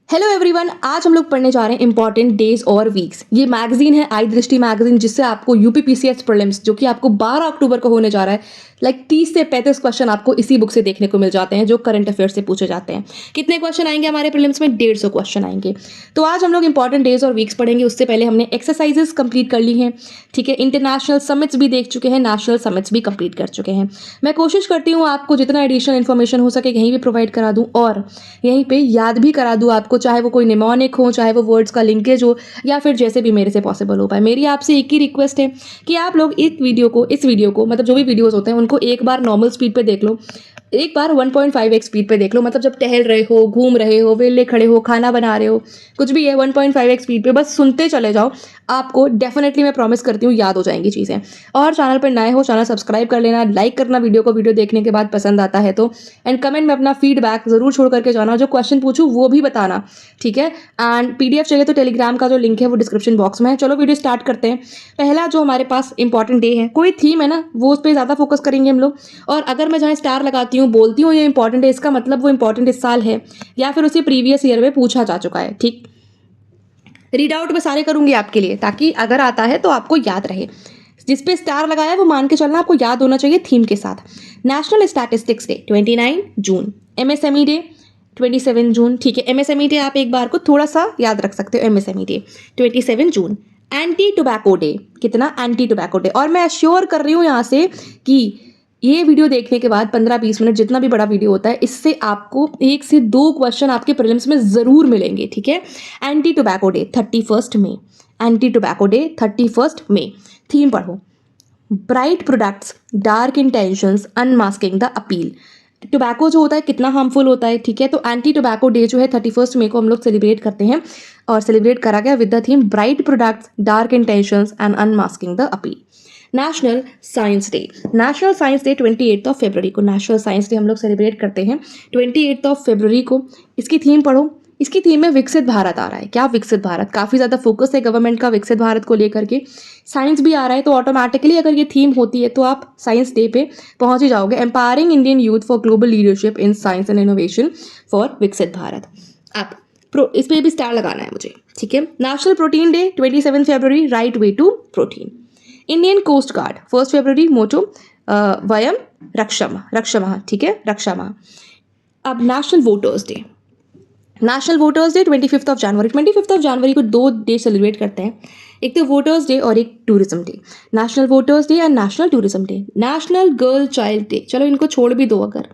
Hello everyone, आज हम लोग पढ़ने जा रहे हैं इंपॉर्टेंट डेज और वीक्स। ये मैगजीन है आई दृष्टि मैगजीन, जिससे आपको यूपीपीसीएस प्रीलिम्स जो कि आपको 12 अक्टूबर को होने जा रहा है, 30 से 35 क्वेश्चन आपको इसी बुक से देखने को मिल जाते हैं जो करंट अफेयर से पूछे जाते हैं। कितने क्वेश्चन आएंगे हमारे प्रीलिम्स में? 150 क्वेश्चन आएंगे। तो आज हम लोग इंपॉर्टेंट डेज और वीक्स पढ़ेंगे। उससे पहले हमने एक्सरसाइजेस कंप्लीट कर ली हैं, ठीक है। इंटरनेशनल समिट्स भी देख चुके हैं, नेशनल समिट्स भी कंप्लीट कर चुके हैं। मैं कोशिश करती हूँ आपको जितना एडिशनल इन्फॉर्मेशन हो सके यहीं भी प्रोवाइड करा दूँ और यहीं पे याद भी करा दूँ आपको, चाहे वो कोई निमोनिक हो, चाहे वो वर्ड्स का लिंकेज हो, या फिर जैसे भी मेरे से पॉसिबल हो पाए। मेरी आपसे एक ही रिक्वेस्ट है कि आप लोग इस वीडियो को मतलब जो भी वीडियोस होते हैं उनको एक बार नॉर्मल स्पीड पे देख लो, एक बार 1.5x स्पीड पे देख लो। मतलब जब टहल रहे हो, घूम रहे हो, वेले खड़े हो, खाना बना रहे हो, कुछ भी है, 1.5x स्पीड पे बस सुनते चले जाओ। आपको डेफिनेटली मैं प्रॉमिस करती हूँ याद हो जाएंगी चीज़ें। और चैनल पर नए हो, चैनल सब्सक्राइब कर लेना, लाइक करना वीडियो देखने के बाद पसंद आता है तो, एंड कमेंट में अपना फीडबैक जरूर छोड़ करके जाना। जो क्वेश्चन पूछूँ वो भी बताना, ठीक है। एंड पीडीएफ चाहिए तो टेलीग्राम का जो लिंक है वो डिस्क्रिप्शन बॉक्स में है। चलो वीडियो स्टार्ट करते हैं। पहला जो हमारे पास इंपॉर्टेंट डे है, कोई थीम है ना, वो उस पर ज़्यादा फोकस करेंगे हम लोग। और अगर मैं जहाँ स्टार लगाती हूँ, बोलती हूँ ये इंपॉर्टेंट है, इसका मतलब वो इंपॉर्टेंट इस साल है या फिर उसे प्रीवियस ईयर में पूछा जा चुका है, ठीक। रीड आउट में सारे करूंगी आपके लिए, ताकि अगर आता है तो आपको याद रहे। जिस पे स्टार लगाया है वो मान के चलना, आपको याद होना चाहिए थीम के साथ। नेशनल स्टैटिस्टिक्स डे 29 जून, एमएसएमई डे 27 जून, ठीक है। एमएसएमई डे आप एक बार को थोड़ा सा याद रख सकते हो। एमएसएमई डे 27 जून। एंटी टोबैको डे, कितना? Anti tobacco day. और मैं अश्योर कर रही हूँ यहाँ से कि ये वीडियो देखने के बाद 15-20 मिनट जितना भी बड़ा वीडियो होता है, इससे आपको 1 से 2 क्वेश्चन आपके प्रीलिम्स में जरूर मिलेंगे, ठीक है। एंटी टोबैको डे 31 मई, एंटी टोबैको डे 31 मई। थीम पढ़ो, bright products, dark intentions, unmasking the appeal. Tobacco जो होता है कितना हार्मफुल होता है, ठीक है। तो एंटी टोबैको डे जो है 31 मई को हम लोग सेलिब्रेट करते हैं, और सेलिब्रेट करा गया with the theme bright products, dark intentions and unmasking the appeal. National science day, national science day 28 फरवरी को, नेशनल साइंस डे हम लोग सेलिब्रेट करते हैं 28 फरवरी को। इसकी थीम पढ़ो, इसकी थीम में विकसित भारत आ रहा है। क्या विकसित भारत? काफ़ी ज़्यादा फोकस है गवर्नमेंट का विकसित भारत को लेकर के। साइंस भी आ रहा है, तो ऑटोमेटिकली अगर ये थीम होती है तो आप साइंस डे पे पहुंच ही जाओगे। Empowering Indian youth for global leadership in science and innovation for विकसित भारत। आप इस पे भी स्टार लगाना है मुझे, ठीक है। नेशनल प्रोटीन डे 27 फरवरी, right way to protein. Indian coast guard 1 फरवरी, मोटो वयम रक्षमा, ठीक है, रक्षमा। अब national voters day, national voters day 25 जनवरी। 25 जनवरी को 2 डे सेलिब्रेट करते हैं, एक तो वोटर्स डे और एक tourism day. National voters day and national tourism day. National girl child day, चलो इनको छोड़ भी दो अगर,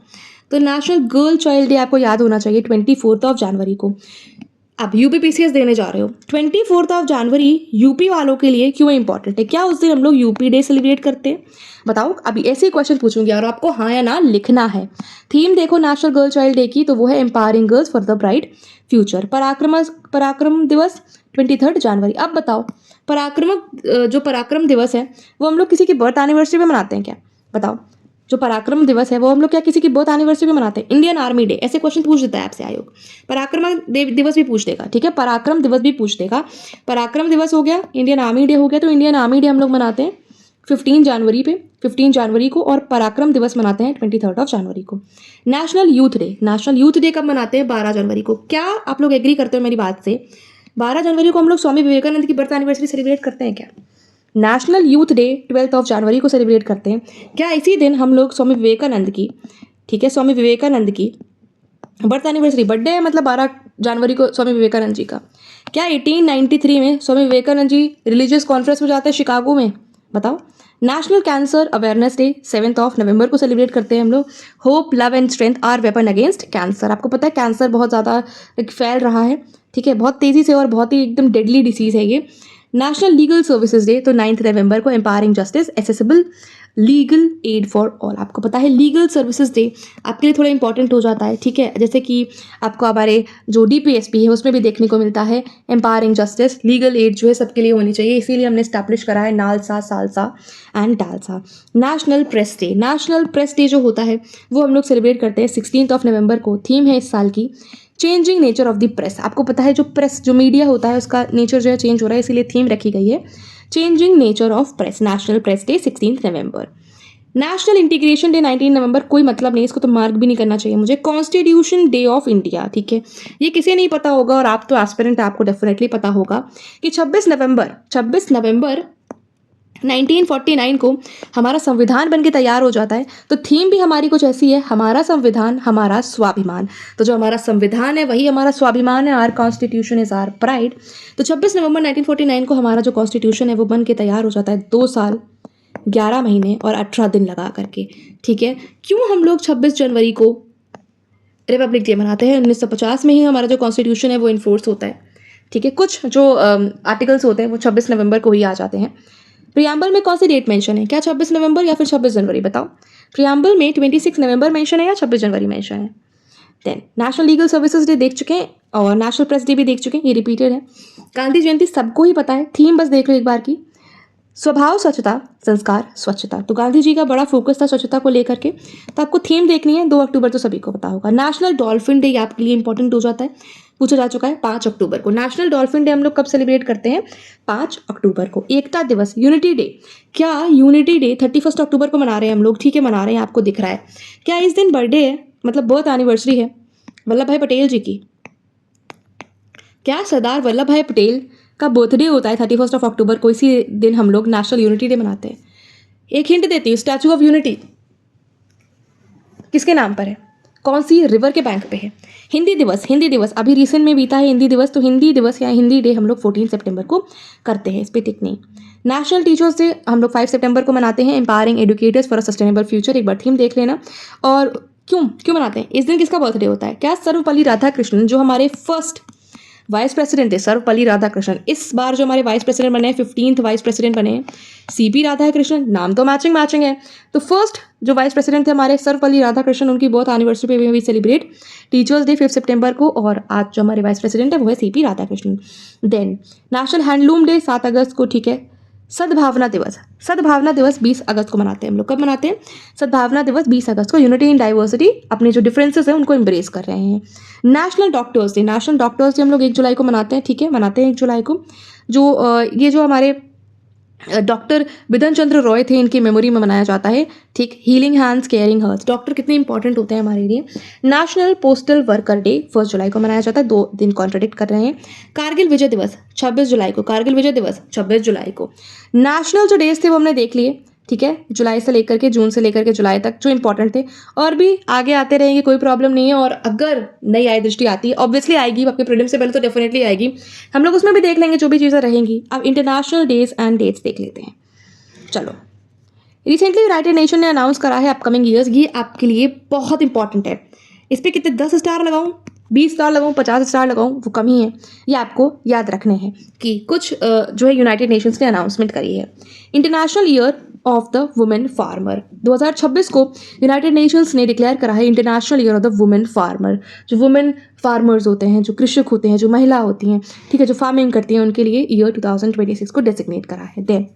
तो नेशनल गर्ल चाइल्ड डे आपको याद होना चाहिए 24 जनवरी को। अब यूपीपीसीएस देने जा रहे हो, 24 जनवरी यूपी वालों के लिए क्यों इंपॉर्टेंट है? क्या उस दिन हम लोग यूपी डे सेलिब्रेट करते हैं? बताओ। अभी ऐसे ही क्वेश्चन पूछूंगी और आपको हाँ या ना लिखना है। थीम देखो नेशनल गर्ल चाइल्ड डे की, तो वो है empowering girls for the bright future. पराक्रम दिवस 23 जनवरी। अब बताओ, जो पराक्रम दिवस है वो हम लोग किसी की बर्थ एनिवर्सरी में मनाते हैं क्या? बताओ। जो पराक्रम दिवस है वो हम लोग क्या किसी की बर्थ एनिवर्सरी में मनाते हैं? इंडियन आर्मी डे, ऐसे क्वेश्चन पूछ देता है आपसे आयोग। पराक्रम दिवस भी पूछ देगा, ठीक है, पराक्रम दिवस भी पूछ देगा। पराक्रम दिवस हो गया, इंडियन आर्मी डे हो गया, तो इंडियन आर्मी डे हम लोग मनाते हैं 15 जनवरी पे, 15 जनवरी को, और पराक्रम दिवस मनाते हैं 23 जनवरी को। National youth day, national youth day कब मनाते हैं? 12 जनवरी को। क्या आप लोग एग्री करते हो मेरी बात से? 12 जनवरी को हम लोग स्वामी विवेकानंद की बर्थ एनिवर्सरी सेलिब्रेट करते हैं क्या? नेशनल यूथ डे 12 जनवरी को सेलिब्रेट करते हैं। क्या इसी दिन हम लोग स्वामी विवेकानंद की, ठीक है, स्वामी विवेकानंद की बर्थ एनिवर्सरी, बर्थडे है मतलब 12 जनवरी को स्वामी विवेकानंद जी का। क्या 1893 में स्वामी विवेकानंद जी रिलीजियस कॉन्फ्रेंस में जाते हैं शिकागो में? बताओ। नेशनल कैंसर अवेयरनेस डे 7 नवंबर को सेलिब्रेट करते हैं हम लोग। Hope, love and strength are weapon against cancer. आपको पता है कैंसर बहुत ज़्यादा फैल रहा है, ठीक है, बहुत तेज़ी से, और बहुत ही एकदम डेडली डिसीज़ है ये। नेशनल लीगल सर्विसेज डे, तो 9 नवंबर को, empowering justice, accessible legal aid for all. आपको पता है लीगल सर्विसेज डे आपके लिए थोड़ा इंपॉर्टेंट हो जाता है, ठीक है। जैसे कि आपको हमारे जो डीपीएसपी है उसमें भी देखने को मिलता है एम्पावरिंग जस्टिस, लीगल एड जो है सबके लिए होनी चाहिए, इसीलिए हमने स्टैब्लिश करा है NALSA, salsa and DALSA. National press day, national press day जो होता है वो हम लोग सेलिब्रेट करते हैं 16 नवंबर को। थीम है इस साल की changing nature of the press. आपको पता है जो प्रेस, जो मीडिया होता है उसका नेचर जो है चेंज हो रहा है, इसीलिए थीम रखी गई है changing nature of press. National press day 16 November. National integration day 19 नवंबर, कोई मतलब नहीं, इसको तो मार्क भी नहीं करना चाहिए मुझे। कॉन्स्टिट्यूशन डे ऑफ इंडिया, ठीक है, ये किसे नहीं पता होगा और आप तो एस्पिरेंट, आपको डेफिनेटली पता होगा कि 26 नवंबर 1949 को हमारा संविधान बन के तैयार हो जाता है। तो थीम भी हमारी कुछ ऐसी है, हमारा संविधान हमारा स्वाभिमान। तो जो हमारा संविधान है वही हमारा स्वाभिमान है, our constitution is our pride. तो 26 नवंबर 1949 को हमारा जो कॉन्स्टिट्यूशन है वो बन के तैयार हो जाता है, 2 साल 11 महीने और 18 दिन लगा करके, ठीक है। क्यों हम लोग 26 जनवरी को रिपब्लिक डे मनाते हैं? 1950 में ही हमारा जो कॉन्स्टिट्यूशन है वो इन्फोर्स होता है, ठीक है। कुछ जो आर्टिकल्स होते हैं वो 26 नवंबर को ही आ जाते हैं। प्रियम्बल में कौन सी डेट मेंशन है? क्या 26 नवंबर या फिर 26 जनवरी? बताओ। प्रियम्बल में 26 नवंबर मेंशन है या 26 जनवरी मेंशन है? Then national legal services day देख चुके हैं और नेशनल प्रेस डे भी देख चुके हैं, ये रिपीटेड है। गांधी जयंती सबको ही पता है, थीम बस देख लो एक बार की, स्वभाव स्वच्छता, संस्कार स्वच्छता। तो गांधी जी का बड़ा फोकस था स्वच्छता को लेकर के, तो आपको थीम देखनी है। 2 अक्टूबर तो सभी को पता होगा। नेशनल डॉल्फिन डे आपके लिए इंपॉर्टेंट हो जाता है, पूछा जा चुका है 5 अक्टूबर को। नेशनल डॉल्फिन डे हम लोग कब सेलिब्रेट करते हैं? 5 अक्टूबर को। एकता दिवस, यूनिटी डे, क्या यूनिटी डे 31 अक्टूबर को मना रहे हैं हम लोग? ठीक है, मना रहे हैं, आपको दिख रहा है। क्या इस दिन बर्थडे है, मतलब बर्थ एनिवर्सरी है वल्लभ भाई पटेल जी की? क्या सरदार वल्लभ भाई पटेल का बर्थडे होता है 31 अक्टूबर को? इसी दिन हम लोग नेशनल यूनिटी डे मनाते हैं। एक हिंट देती हूँ, स्टैचू ऑफ यूनिटी किसके नाम पर है? कौन सी रिवर के बैंक पे है? हिंदी दिवस, हिंदी दिवस अभी रिसेंट में बीता है हिंदी दिवस, तो हिंदी दिवस या हिंदी डे हम लोग 14 सितंबर को करते हैं, इस पर टिक नहीं। नेशनल टीचर्स डे हम लोग 5 सितंबर को मनाते हैं, empowering educators for a sustainable future. एक बार थीम देख लेना। और क्यों क्यों मनाते हैं? इस दिन किसका बर्थडे होता है? क्या सर्वपल्ली राधाकृष्णन, जो हमारे फर्स्ट वाइस प्रेसिडेंट है, सर्वपल्ली राधाकृष्णन। इस बार जो हमारे वाइस प्रेसिडेंट बने हैं, 15th वाइस प्रेसिडेंट बने हैं, सीपी राधाकृष्णन। नाम तो मैचिंग है। तो फर्स्ट जो वाइस प्रेसिडेंट थे हमारे सर्वपल्ली राधाकृष्णन, उनकी बहुत एनिवर्सरी पे भी सेलिब्रेट टीचर्स डे 5 सितंबर को, और आज जो हमारे वाइस प्रेसिडेंट है वो है CP Radhakrishnan. Then national handloom day 7 अगस्त को, ठीक है। सद्भावना दिवस, सद्भावना दिवस 20 अगस्त को मनाते हैं हम लोग। कब मनाते हैं? सद्भावना दिवस 20 अगस्त को। यूनिटी इन डाइवर्सिटी, अपने जो डिफरेंसेस हैं उनको एम्ब्रेस कर रहे हैं। National doctors day, national doctors day हम लोग 1 जुलाई को मनाते हैं, ठीक है, मनाते हैं 1 जुलाई को। जो ये जो हमारे डॉक्टर बिधन चंद्र रॉय थे, इनकी मेमोरी में मनाया जाता है, ठीक। Healing hands caring hearts, doctor कितने इंपॉर्टेंट होते हैं हमारे लिए। नेशनल पोस्टल वर्कर डे 1 जुलाई को मनाया जाता है, 2 दिन कॉन्ट्रडिक्ट कर रहे हैं। कारगिल विजय दिवस 26 जुलाई को, कारगिल विजय दिवस 26 जुलाई को। नेशनल जो डेज थे वो हमने देख लिए, ठीक है, जुलाई से लेकर के, जून से लेकर के जुलाई तक जो इंपॉर्टेंट थे, और भी आगे आते रहेंगे, कोई प्रॉब्लम नहीं है। और अगर नई आय दृष्टि आती है, ऑब्वियसली आएगी, आपके प्रीलिम से पहले तो डेफिनेटली आएगी, हम लोग उसमें भी देख लेंगे जो भी चीज़ें रहेंगी। अब इंटरनेशनल डेज एंड डेट्स देख लेते हैं। चलो, रिसेंटली यूनाइटेड नेशन ने अनाउंस करा है अपकमिंग ईयर्स, ये आपके लिए बहुत इंपॉर्टेंट है। इस पर कितने 10 स्टार लगाऊं, 20 स्टार लगाऊं, 50 स्टार लगाऊं, वो कम ही है। ये आपको याद रखने हैं कि कुछ जो है यूनाइटेड नेशंस ने अनाउंसमेंट करी है। International year of the women farmer 2026 को यूनाइटेड नेशंस ने डिक्लेयर करा है international year of the women farmer. जो वुमेन फार्मर्स होते हैं, जो कृषक होते हैं, जो महिला होती हैं, ठीक है, जो फार्मिंग करती हैं, उनके लिए ईयर 2026 को डेजिग्नेट करा है। Then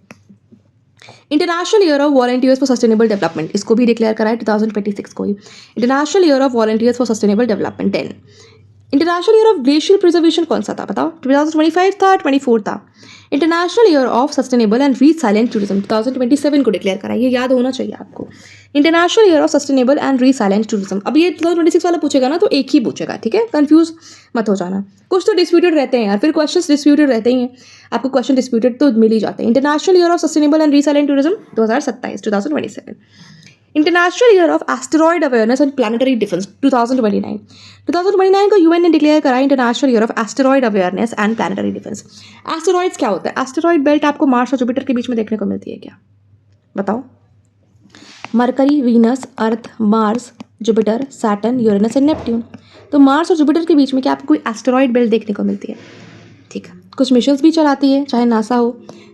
international year of volunteers for sustainable development, इसको भी डिक्लेयर करा है 2026 को ही, international year of volunteers for sustainable development. Then international year of glacial preservation कौन सा था बताओ? 2025 था, 24 था। International year of sustainable and resilient tourism 2027 को डिक्लेयर करा है, ये याद होना चाहिए आपको। International year of sustainable and resilient tourism, अब ये 2026 वाला पूछेगा ना तो एक ही पूछेगा, ठीक है, कंफ्यूज मत हो जाना। कुछ तो डिस्प्यूटेड रहते हैं यार, फिर क्वेश्चंस डिस्प्यूटेड रहते ही हैं, आपको क्वेश्चन डिस्प्यूटेड तो मिल ही जाते हैं। International year of sustainable and resilient tourism 2027। International year of asteroid awareness and planetary defence 2029 को यूएन ने डिक्लेयर करा international year of asteroid awareness and planetary defence. Asteroids क्या होता है? एस्टेरॉयड बेल्ट आपको मार्स और जुपिटर के बीच में देखने को मिलती है क्या? बताओ। Mercury, Venus, Earth, Mars, Jupiter, Saturn, Uranus and Neptune. तो मार्स और जुपिटर के बीच में क्या आपको कोई एस्टेरॉयड बेल्ट देखने को मिलती है? ठीक है, कुछ मिशंस भी चलाती है, चाहे नासा हो,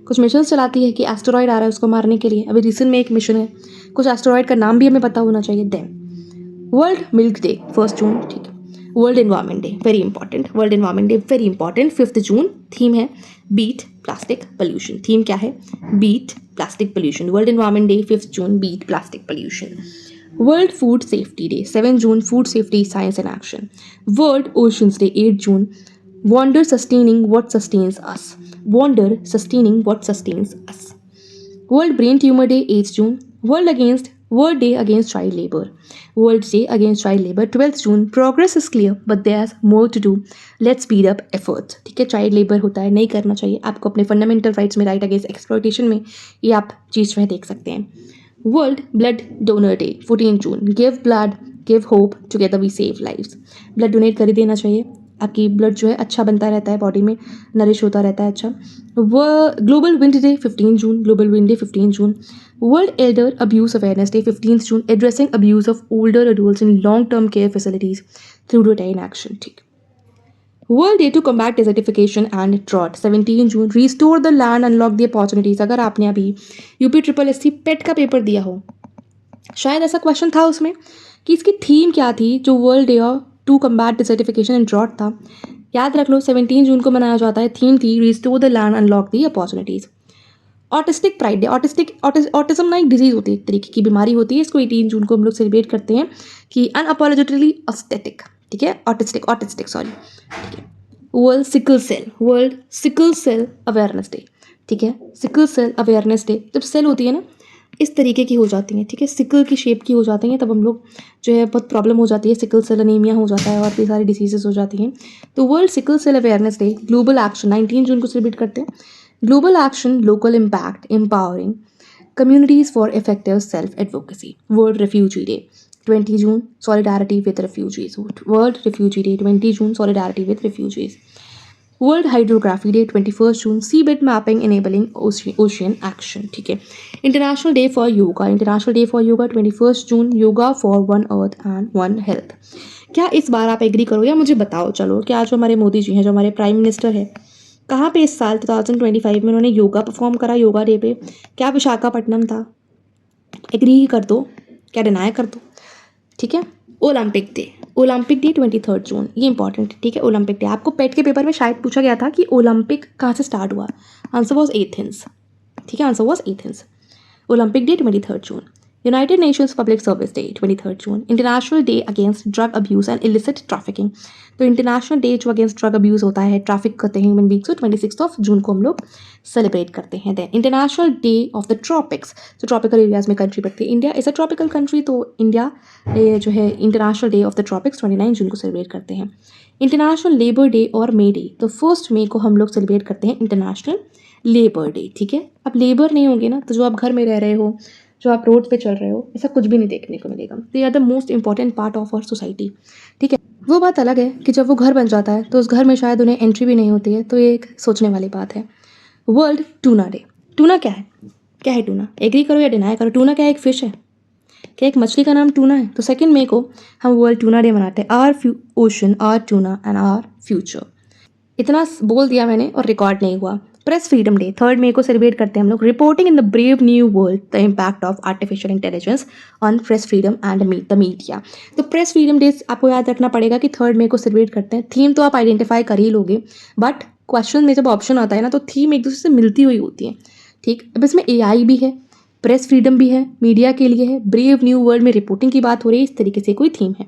कुछ मिशंस चलाती है कि एस्टेरॉयड आ रहा है उसको मारने के लिए। अभी रिसेंट में एक मिशन है, कुछ एस्टेरॉयड का नाम भी हमें पता होना चाहिए। देन वर्ल्ड मिल्क डे 1 जून, ठीक है। World environment day very important, world environment day very important 5 जून। थीम है बीट प्लास्टिक पोल्यूशन। थीम क्या है? Beat plastic pollution. World environment day 5 जून, beat plastic pollution. World food safety day 7 जून, food safety science and action. World oceans day 8 जून, wander sustaining what sustains us. Wander sustaining what sustains us. World Brain Tumor Day 8 June. World Against world day against child labour, world day against child labour 12 जून, progress is clear but there is more to do, let's speed up efforts. ठीक है, child labour होता है, नहीं करना चाहिए आपको अपने फंडामेंटल राइट्स में, राइट अगेंस्ट एक्सप्लॉयटेशन में, ये आप चीज़ जो है देख सकते हैं। वर्ल्ड ब्लड डोनर डे 14 जून, give blood give hope together we save lives, blood donate कर ही देना चाहिए, आपकी ब्लड जो है अच्छा बनता रहता है, बॉडी में नरिश होता रहता है अच्छा। वो global wind day 15 June, global wind day 15 June. World elder abuse awareness day 15 June, addressing abuse of older adults in long term care facilities through routine action. ठीक, world day to combat desertification and drought 17 June, restore the land unlock the opportunities. अगर आपने अभी UP triple S C PET का paper दिया हो, शायद ऐसा question था उसमें कि इसकी थीम क्या थी, जो world day to combat desertification and drought था, याद रख लो 17 जून को मनाया जाता है। थीम थी restore the land unlock the opportunities. Autistic pride day, autism ना एक डिजीज होती है, एक तरीके की बीमारी होती है, इसको 18 जून को हम लोग सेलिब्रेट करते हैं कि अनअपोलोजेटिकली एस्थेटिक। ठीक है, ऑटिस्टिक सॉरी। ठीक है, world sickle cell awareness day. ठीक है, सिकल सेल अवेयरनेस डे, जब सेल होती है ना इस तरीके की हो जाती हैं, ठीक है, सिकल की शेप की हो जाती हैं, तब हम लोग जो है बहुत प्रॉब्लम हो जाती है, सिकल सेल अनीमिया हो जाता है और भी सारी डिसीजेस हो जाती हैं। तो world sickle cell awareness day, global action 19 जून को सेलिब्रेट करते हैं। Global action, local impact, empowering communities for effective self advocacy. World refugee day 20 जून, solidarity with refugees. World refugee day 20 जून, solidarity with refugees. World hydrography day 21 जून, sea bed mapping enabling ocean action. ठीक है, international day for yoga, international day for yoga 21 जून, yoga for one earth and one health. क्या इस बार आप agree करो या मुझे बताओ, चलो क्या जो हमारे मोदी जी हैं, जो हमारे प्राइम मिनिस्टर है, कहाँ पे इस साल 2025 में उन्होंने योगा परफॉर्म करा योगा डे पे? क्या विशाखापट्टनम था? एग्री कर दो, क्या डिनाई कर दो? ठीक है, ओलंपिक डे 23 जून, ये इंपॉर्टेंट है। ठीक है, ओलंपिक डे आपको पेट के पेपर में शायद पूछा गया था कि ओलंपिक कहाँ से स्टार्ट हुआ, आंसर वॉज एथेंस। ठीक है, answer was Athens. Olympic day 23 June. United Nations public service day 23 June, international day against drug abuse and illicit trafficking. तो इंटरनेशनल डे जो अगेंस्ट ड्रग अब्यूज होता है, ट्रैफिक करते हैं ह्यूमन बींग्स को, 26 जून को हम लोग सेलिब्रेट करते हैं। Then international day of the tropics, जो ट्रॉपिकल एरियाज में कंट्री पड़ती है, India is a tropical country, तो इंडिया जो है international day of the tropics 29 जून को सेलिब्रेट करते हैं। इंटरनेशनल लेबर डे और मे डे, तो 1 मई को हम लोग सेलिब्रेट करते हैं इंटरनेशनल लेबर डे। ठीक है, अब लेबर नहीं होंगे ना, तो जो आप घर में रह रहे हो, जो आप रोड पे चल रहे हो, ऐसा कुछ भी नहीं देखने को मिलेगा। They are the most important part of our society. ठीक है, वो बात अलग है कि जब वो घर बन जाता है तो उस घर में शायद उन्हें एंट्री भी नहीं होती है, तो ये एक सोचने वाली बात है। वर्ल्ड टूना डे, टूना क्या है? क्या है टूना? एग्री करो या डिनाई करो, टूना क्या है? एक फिश है क्या? एक मछली का नाम टूना है? तो 2 मई को हम वर्ल्ड टूना डे मनाते हैं। Our ocean, our tuna and our future. इतना बोल दिया मैंने और रिकॉर्ड नहीं हुआ। प्रेस फ्रीडम डे 3 मई को सेलिब्रेट करते हैं हम लोग। Reporting in the brave new world the impact of artificial intelligence on press freedom and the media. तो प्रेस फ्रीडम डे आपको याद रखना पड़ेगा कि 3 मई को सेलिब्रेट करते हैं। थीम तो आप आइडेंटिफाई कर ही लोगे, बट क्वेश्चन में जब ऑप्शन आता है ना, तो थीम एक दूसरे से मिलती हुई होती है। ठीक, अब इसमें AI भी है, प्रेस फ्रीडम भी है, मीडिया के लिए है, ब्रेव न्यू वर्ल्ड में रिपोर्टिंग की बात हो रही है, इस तरीके से कोई थीम है।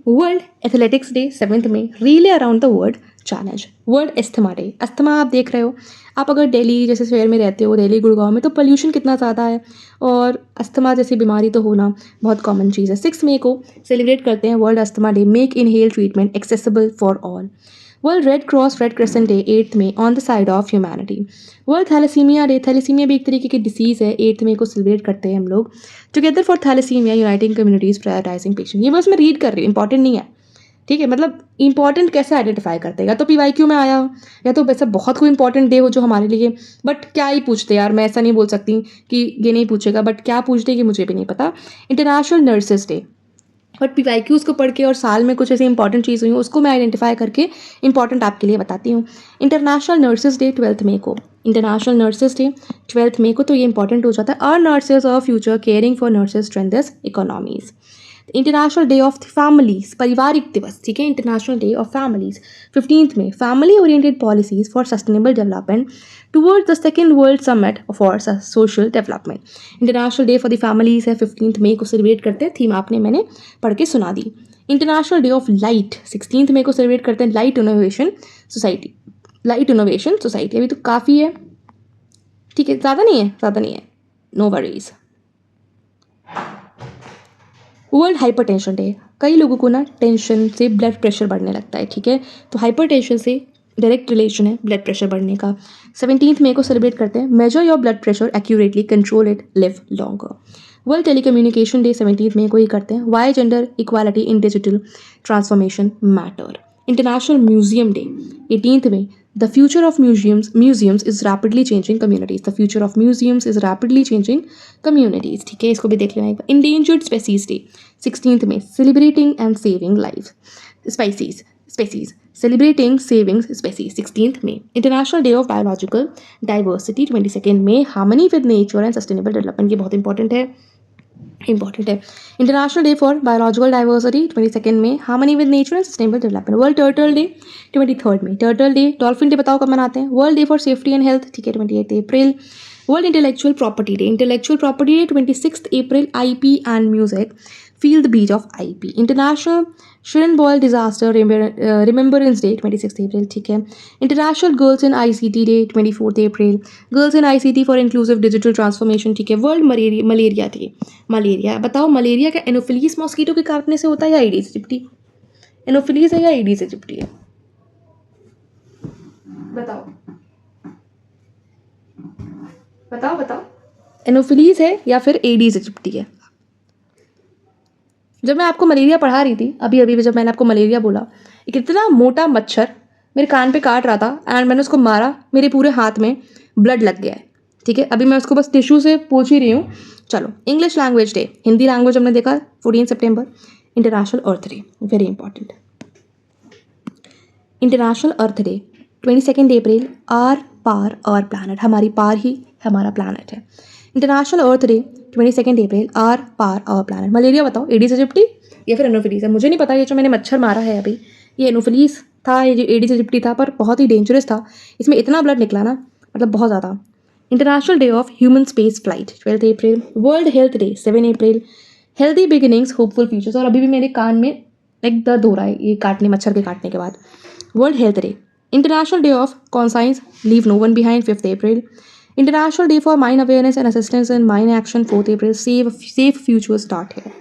World athletics day 7 May, relay around the world challenge. World asthma day, asthma आप देख रहे हो, आप अगर दिल्ली जैसे शहर में रहते हो, दिल्ली गुड़गांव में, तो पोल्यूशन कितना ज़्यादा है और अस्थमा जैसी बीमारी तो होना बहुत कॉमन चीज़ है। 6 मई को सेलिब्रेट करते हैं world asthma day, make inhale treatment accessible for all. World red cross red crescent day 8 May, on the side of humanity. World thalassaemia day, thalassaemia भी एक तरीके की डिसीज़ है, 8 मई को सेलिब्रेट करते हैं हम लोग। Together for thalassaemia uniting communities prioritising patient. ये बस मैं रीड कर रही हूँ, इंपॉर्टेंट नहीं है। ठीक है, मतलब इंपॉर्टेंट कैसे आइडेंटिफाई करते हैं, या तो PYQ में आया हो या तो वैसा बहुत कोई इंपॉर्टेंट डे हो जो हमारे लिए, बट क्या ही पूछते यार, मैं ऐसा नहीं बोल सकती कि ये नहीं पूछेगा, बट क्या पूछते ये मुझे भी नहीं पता। International nurses day, but PYQs को पढ़ के और साल में कुछ ऐसी इंपॉर्टेंट चीज़ हुई उसको मैं आइडेंटिफाई करके इंपॉर्टेंट आपके लिए बताती हूँ। इंटरनेशनल नर्सेज डे 12 मई को, इंटरनेशनल नर्सेज डे 12 मई को, तो ये इंपॉर्टेंट हो जाता है। Our nurses of future caring for nurses strengthens economies. International day of families, पारिवारिक दिवस। ठीक है, इंटरनेशनल डे ऑफ फैमिलीज 15 में, family oriented policies for sustainable development towards the second world summit for social development. International day for the families है, 15 मई को celebrate करते हैं। Theme आपने मैंने पढ़ के सुना दी। इंटरनेशनल डे ऑफ लाइट 16 मई को सेलिब्रेट करते हैं। Light innovation society, light innovation society. अभी तो काफ़ी है, ठीक है, ज़्यादा नहीं है, no worries. World hypertension day, कई लोगों को ना टेंशन से ब्लड प्रेशर बढ़ने लगता है, ठीक है, तो हाइपरटेंशन से डायरेक्ट रिलेशन है ब्लड प्रेशर बढ़ने का। 17 मई को सेलिब्रेट करते हैं, measure your blood pressure accurately, control it, live longer. World telecommunication day 17 मई को ही करते हैं, why gender equality in digital transformation matter. International museum day 18 May, the future of museums is rapidly changing communities, the future of museums is rapidly changing communities, ठीक है, इसको भी देख लेना एक बार। Endangered species day 16 May, celebrating and saving life species, celebrating saving species 16th May. International Day of Biological Diversity 22nd May, harmony with nature and sustainable development, ये बहुत important है। International day for biological diversity 22nd May, harmony with nature and sustainable development. World turtle day 23rd May, turtle day. Dolphin day बताओ कब मनाते हैं। World day for safety and health, ठीक है, 28 April. World intellectual property day, intellectual property day 26 April. IP and music, feel the beat of IP। International Chernobyl disaster remembrance day 26 April, ठीक है। International girls in ICT day 24 April, girls in ICT for inclusive digital transformation, ठीक है। World malaria day, malaria बताओ, malaria क्या anopheles mosquito के काटने से होता है या एडीज चिपटी? एनोफिलीज है या एडीज से चिपटी है, बताओ बताओ बताओ, एनोफिलीज है या फिर एडीज से चिपटी है? जब मैं आपको मलेरिया पढ़ा रही थी अभी अभी जब मैंने आपको मलेरिया बोला, एक इतना मोटा मच्छर मेरे कान पे काट रहा था एंड मैंने उसको मारा, मेरे पूरे हाथ में ब्लड लग गया है, ठीक है। अभी मैं उसको बस टिश्यू से पोंछ ही रही हूँ। चलो, English language day, Hindi language हमने देखा 14 सितंबर। International earth day, very important. International earth day 22 April, our power our planet, हमारी पार ही हमारा प्लानट है। International earth day 22 April, our power our planet. Malaria बताओ, एडीज इजिप्टी या फिर एनोफिलीज है? मुझे नहीं पता, ये जो मैंने मच्छर मारा है अभी ये एनोफिलीज था, ये जो एडीज इजिप्टी था, पर बहुत ही डेंजरस था, इसमें इतना ब्लड निकला ना, मतलब बहुत ज़्यादा। International day of human space flight 12 April. World health day 7 April, healthy beginnings hopeful futures. और अभी भी मेरे कान में एक दर्द हो रहा है ये काटने, मच्छर के काटने के बाद। World health day. International day of conscience, leave no one behind 5 April. International day for mind awareness and assistance in mind action 4 April. Safe future start है।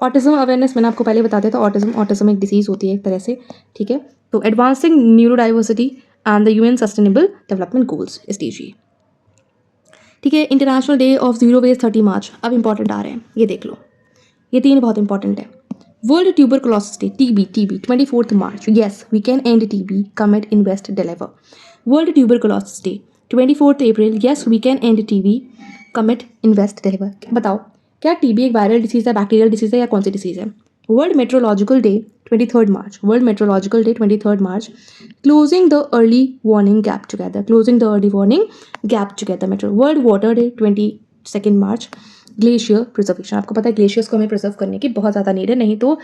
ऑटिज्म अवेयरनेस मैंने आपको पहले बता दिया था, ऑटिज्म एक डिसीज़ होती है एक तरह से, ठीक है। तो advancing neurodiversity and the UN sustainable development goals, SDG, ठीक है। International day of zero waste 30 March. अब इंपॉर्टेंट आ रहे हैं, ये देख लो, ये 3 बहुत इंपॉर्टेंट है। World tuberculosis day, TB 24 March, yes we can end TB, commit, invest, deliver. World tuberculosis day 24 April, yes we can end TB, commit, invest, deliver. बताओ, क्या TB एक वायरल डिसीज़ है, बैक्टीरियल डिसीज़ है या कौन सी disease है? World metrological day 23 March, world metrological day 23 March, closing the early warning gap together, closing the early warning gap together metro. World water day 22 March, glacier preservation. आपको पता है glaciers को हमें प्रिजर्व करने की बहुत ज़्यादा नीड है, नहीं तो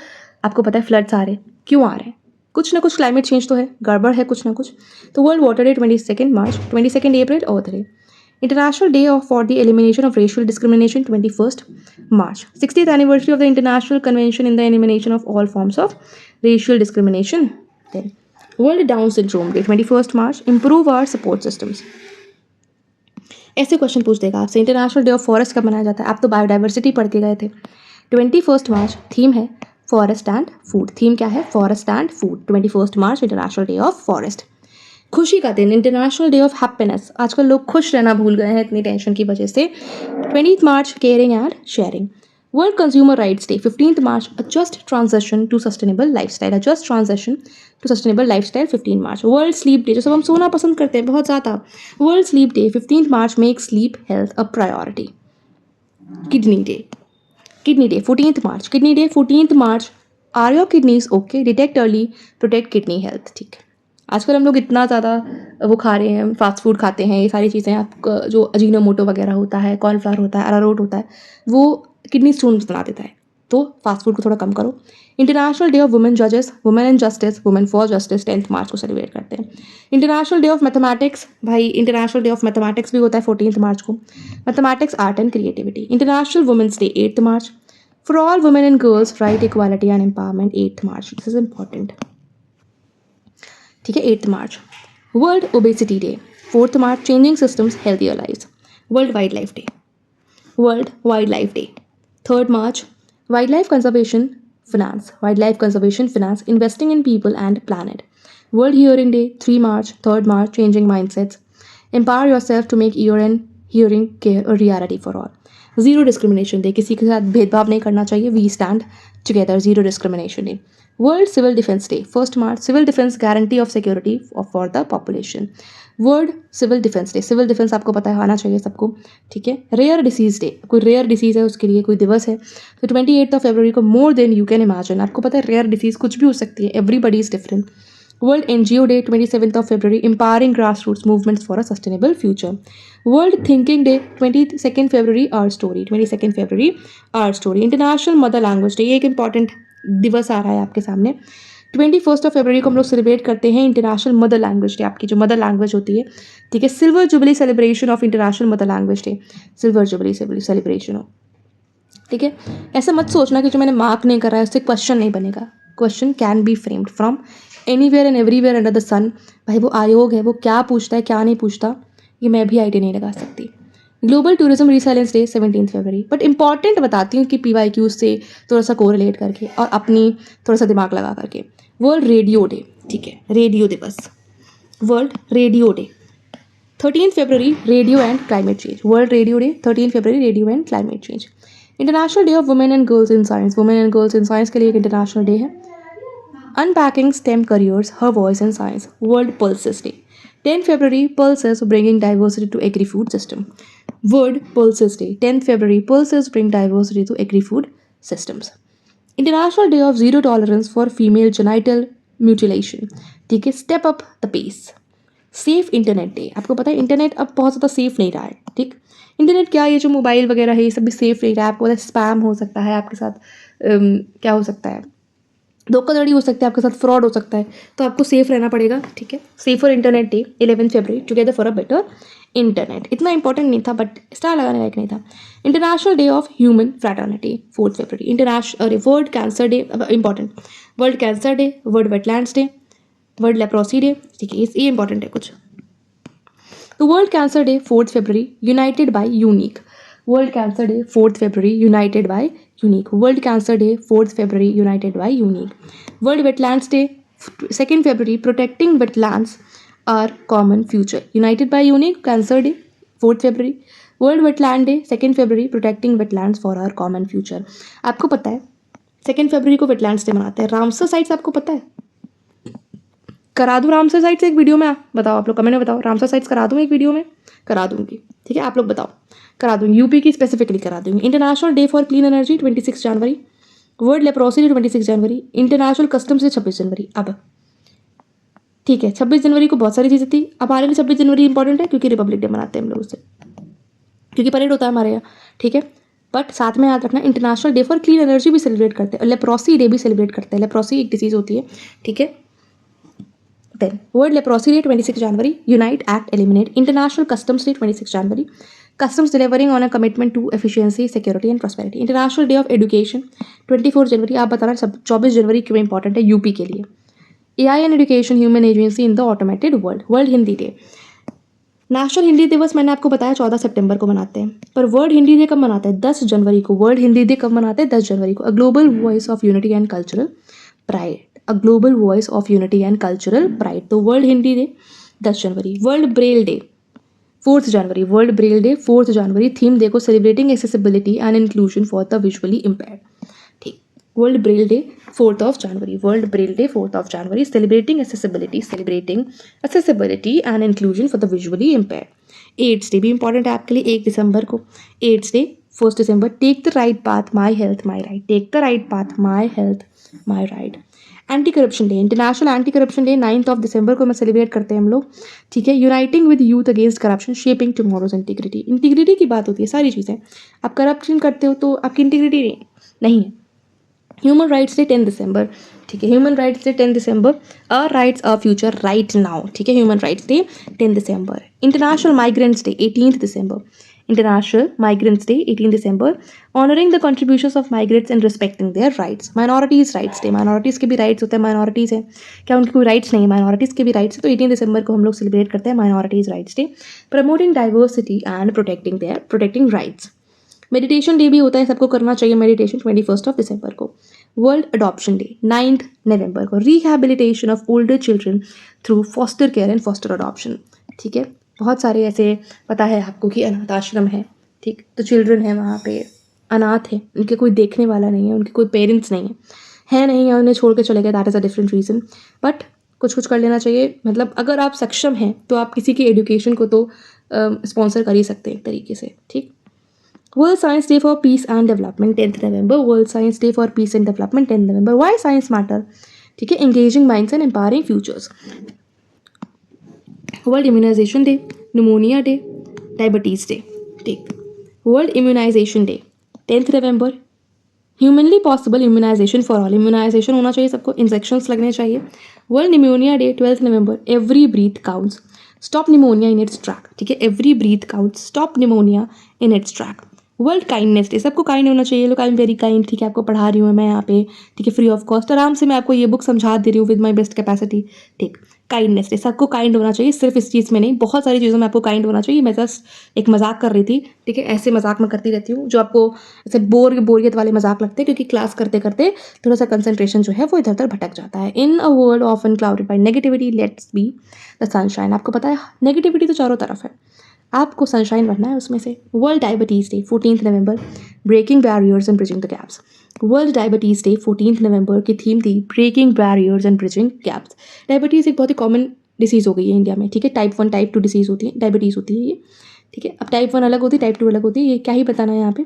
आपको पता है फ्लड्स आ रहे हैं, क्यों आ रहे हैं? कुछ ना कुछ क्लाइमेट चेंज तो है, गड़बड़ है कुछ ना कुछ। तो world water day 22 March, 22 April earth day. International day of for the elimination of racial discrimination 21 March, 60th anniversary of the international convention in the elimination of all forms of racial discrimination. Then world down syndrome day 21 March, improve our support systems. ऐसे question पूछ देगा आपसे, international day of forest कब मनाया जाता है? आप तो बायोडाइवर्सिटी पढ़ के गए थे। 21 मार्च, थीम है फॉरेस्ट एंड फूड। थीम क्या है? Forest and food. 21 March, international day of forest. खुशी का दिन, इंटरनेशनल डे ऑफ हैप्पीनेस। आजकल लोग खुश रहना भूल गए हैं इतनी टेंशन की वजह से। 20 March, caring and sharing. World consumer rights day 15 March, a just transition to sustainable lifestyle, a just transition to sustainable lifestyle 15 March. World sleep day, जो सब हम सोना पसंद करते हैं बहुत ज़्यादा। World sleep day 15 March, make sleep health a priority. Kidney day, kidney day 14 March, kidney day 14 March, are your kidneys okay, detect early, protect kidney health, ठीक है। आजकल हम लोग इतना ज़्यादा वो खा रहे हैं, फास्ट फूड खाते हैं, ये सारी चीज़ें, आपका जो अजीनोमोटो वगैरह होता है, कॉर्नफ्लावर होता है, अरारोट होता है, वो किडनी स्टोन्स बना देता है, तो फास्ट फूड को थोड़ा कम करो। इंटरनेशनल डे ऑफ वुमेन जजेस, women in justice, women for justice 10 मार्च को सेलिब्रेट करते हैं। इंटरनेशनल डे ऑफ मैथमेटिक्स, भाई इंटरनेशनल डे ऑफ मैथमेटिक्स भी होता है 14 मार्च को। Mathematics, art and creativity. International women's day 8 March, for all women and girls right, equality and empowerment 8 March, this is important, ठीक है। 8 March, world obesity day 4 March, changing systems healthier lives. World wild life day, world wild life day 3 March, Wildlife conservation finance, investing in people and planet. World Hearing Day, 3 March, 3rd March, changing mindsets. Empower yourself to make ear and hearing care a reality for all. Zero discrimination day, किसी के साथ भेदभाव नहीं करना चाहिए. We stand together. Zero discrimination day. World Civil Defense Day, 1st March, civil defense guarantee of security for the population. World civil defence day, civil defence आपको पता है आना चाहिए सबको, ठीक है. रेयर डिसीज डे, कोई रेयर डिसीज है उसके लिए कोई दिवस है तो 28 फरवरी को. More than you can imagine, आपको पता है रेयर डिसीज कुछ भी हो सकती है, everybody is different. World NGO day 27 February, empowering grass roots movements for a sustainable future. World thinking day 22 February, our story 22 February, our story. International mother language day, ये एक इंपॉर्टेंट दिवस आ रहा है आपके सामने. 21 फरवरी को हम लोग सेलिब्रेट करते हैं इंटरनेशनल मदर लैंग्वेज डे, आपकी जो मदर लैंग्वेज होती है, ठीक है. Silver jubilee celebration of international mother language day, silver jubilee celebration हो, ठीक है. ऐसा मत सोचना कि जो मैंने मार्क नहीं करा है उससे क्वेश्चन नहीं बनेगा. Question can be framed from anywhere and everywhere under the sun. भाई वो आयोग है, वो क्या पूछता है क्या नहीं पूछता, ये मैं भी आइडिया नहीं लगा सकती. Global tourism resilience day 17 February. But important बताती हूँ कि PYQ से थोड़ा सा कोरिलेट करके और अपनी थोड़ा सा दिमाग लगा करके. वर्ल्ड रेडियो डे, ठीक है, रेडियो दिवस, world radio day 13 February, radio and climate change. World radio day 13 February, radio and climate change. International day of women and girls in science, women and girls in science के लिए एक international day है. Unpacking stem careers, her voice in science. World pulses day 10 February, pulses bringing diversity to agri-food system. World Pulses Day 10 February, pulses bring diversity to agri-food systems. International Day of Zero Tolerance for Female Genital Mutilation, ठीक है. Step up the pace. Safe internet day, आपको पता है internet अब बहुत ज़्यादा safe नहीं रहा है, ठीक. इंटरनेट क्या, ये जो मोबाइल वगैरह है ये सब भी सेफ नहीं रहा है. आपको पता है स्पैम हो सकता है आपके साथ, क्या हो सकता है, धोखाधड़ी हो सकता है आपके साथ, फ्रॉड हो सकता है, तो आपको सेफ रहना पड़ेगा, ठीक है. Safer internet day 11 February, together for a better internet. इतना इंपॉर्टेंट नहीं था बट स्टार लगाने लायक नहीं था. International day of human fraternity 4 February. International world cancer day, important, world cancer day, world wetlands day, world leprosy day, ठीक है, ये इंपॉर्टेंट है कुछ. तो world cancer day 4 February, united by unique. World cancer day 4 February, united by unique. World cancer day 4 February, united by unique. World wetlands day 2 February, protecting wetlands are common future. United by unique, cancer day 4 February. World wetland day 2 February, protecting wetlands for our common future. आपको पता है 2 फरवरी को wetlands day मनाते हैं. Ramsar sites आपको पता है, करा दूँ रामसर साइट्स एक वीडियो में, बताओ आप लोग कमेंट में बताओ. रामसर साइट्स करा दूँ एक वीडियो में, करा दूँगी, ठीक है. आप लोग बताओ, करा दूँगी. यूपी की स्पेसिफिकली करा दूँगी. International day for clean energy 26 January. World leprosy day 26 January. International customs day 26 जनवरी. अब ठीक है, 26 जनवरी को बहुत सारी चीज़ें थी. अब हमारे लिए 26 जनवरी इंपॉर्टेंट है क्योंकि रिपब्लिक डे मनाते हैं हम लोग उससे, क्योंकि परेड होता है हमारे यहाँ, ठीक है. बट साथ में याद रखना international day for clean energy भी सेलिब्रेट करते हैं और लेप्रोसी डे भी सेलिब्रेट करते हैं. लेप्रोसी एक डिजीज़ होती है, ठीक है. Then world leprosy day 26 January. Unite act eliminate. International customs day 26 January. Customs delivering on a commitment to efficiency, security and prosperity. International Day of Education 24 जनवरी. आप बताना सब 24 जनवरी क्यों इंपॉर्टेंट है यूपी के लिए. AI and Education Human Agency in the Automated World. World Hindi day. National Hindi दिवस मैंने आपको बताया 14 सितंबर को मनाते हैं, पर वर्ल्ड हिंदी डे कब मनाते हैं? 10 जनवरी को. वर्ल्ड हिंदी डे कब मनाते हैं? 10 जनवरी को. A global voice of unity and cultural pride. A global voice of unity and cultural pride. तो world Hindi day 10 January. World braille day 4 January. World braille day 4 January. Theme देखो, celebrating accessibility and inclusion for the visually impaired, ठीक. World braille day 4 January. World braille day 4 January. Celebrating accessibility and inclusion for the visually impaired. AIDS day भी important है आपके लिए 1 दिसंबर को. AIDS day 1 December. Take the right path, my health my right. Take the right path, my health my right. Anti corruption day, international anti corruption day 9 दिसंबर को मैं celebrate करते हैं हम लोग, ठीक है. Uniting with youth against corruption, shaping tomorrow's integrity. Integrity की बात होती है सारी चीज़ें. आप करप्शन करते हो तो आपकी इंटीग्रिटी नहीं है. ह्यूमन राइट्स डे 10 दिसंबर, ठीक है. Human rights day 10 December. Our rights our future right now, ठीक है. Human rights day 10 December. International migrants day 18 December. International migrants day 18 December. Honouring the contributions of migrants and respecting their rights. Minorities rights day. Minorities के भी rights होते हैं. Minorities है क्या, उनके कोई राइट्स नहीं है? माइनॉरिटीज़ के भी राइट्स है. तो 18 दिसंबर को हम लोग सेलिब्रेट करते हैं minorities rights day. Promoting diversity and protecting rights. Meditation day भी होता है, सबको करना चाहिए मेडिटेशन 21 दिसंबर को। वर्ल्ड अडॉप्शन डे 9 नवंबर को। Rehabilitation of older children through foster care and foster adoption, ठीक है। बहुत सारे ऐसे पता है आपको कि अनाथ आश्रम है, ठीक, तो चिल्ड्रन है वहाँ पे, अनाथ है, उनके कोई देखने वाला नहीं है, उनके कोई पेरेंट्स नहीं है नहीं है, उन्हें छोड़ के चले गए, that is a different reason. But कुछ कुछ कर लेना चाहिए, मतलब अगर आप सक्षम हैं तो आप किसी की एजुकेशन को तो स्पॉन्सर कर ही सकते हैं एक तरीके से, ठीक। World science day for peace and development 10 November. World science day for peace and development 10 November. Why science matter, ठीक है। Engaging minds and empowering futures. World immunization day, pneumonia day, diabetes day, ठीक। World immunization day 10 November. Humanly possible immunization for all, immunization होना चाहिए सबको, injections लगने चाहिए। World pneumonia day 12 November. Every breath counts, stop pneumonia in its track, ठीक है। Every breath counts, stop pneumonia in its track. World kindness day, सबको kind होना चाहिए। लोग आई एम वेरी काइंड, ठीक है, आपको पढ़ा रही हूँ मैं यहाँ पे, ठीक है, फ्री ऑफ कॉस्ट, आराम से मैं आपको ये बुक समझा दे रही हूँ विद माई बेस्ट कैपेसिटी, ठीक। काइंडनेस डे, सबको काइंड होना चाहिए, सिर्फ इस चीज़ में नहीं, बहुत सारी चीज़ों में आपको काइंड होना चाहिए। मैं जस्ट एक मजाक कर रही थी, ठीक है, ऐसे मजाक मैं करती रहती हूँ जो आपको ऐसे बोरियत वाले मजाक लगते हैं, क्योंकि क्लास करते करते थोड़ा सा कंसंट्रेशन जो है वो इधर उधर भटक जाता है। In a world often clouded by negativity, let's be the sunshine. आपको पता है नेगेटिविटी तो चारों तरफ है, आपको सनशाइन बनना है उसमें से। World diabetes day 14 November. Breaking barriers and bridging the gaps. World diabetes day 14 नवंबर की थीम थी breaking barriers and bridging gaps. Diabetes एक बहुत ही कॉमन डिसीज़ हो गई है इंडिया में, ठीक है। टाइप 1 टाइप 2 डिसीज़ होती है, डायबिटीज़ होती है ये, ठीक है। अब टाइप 1 अलग होती है, टाइप 2 अलग होती है, ये क्या ही बताना है यहाँ पे।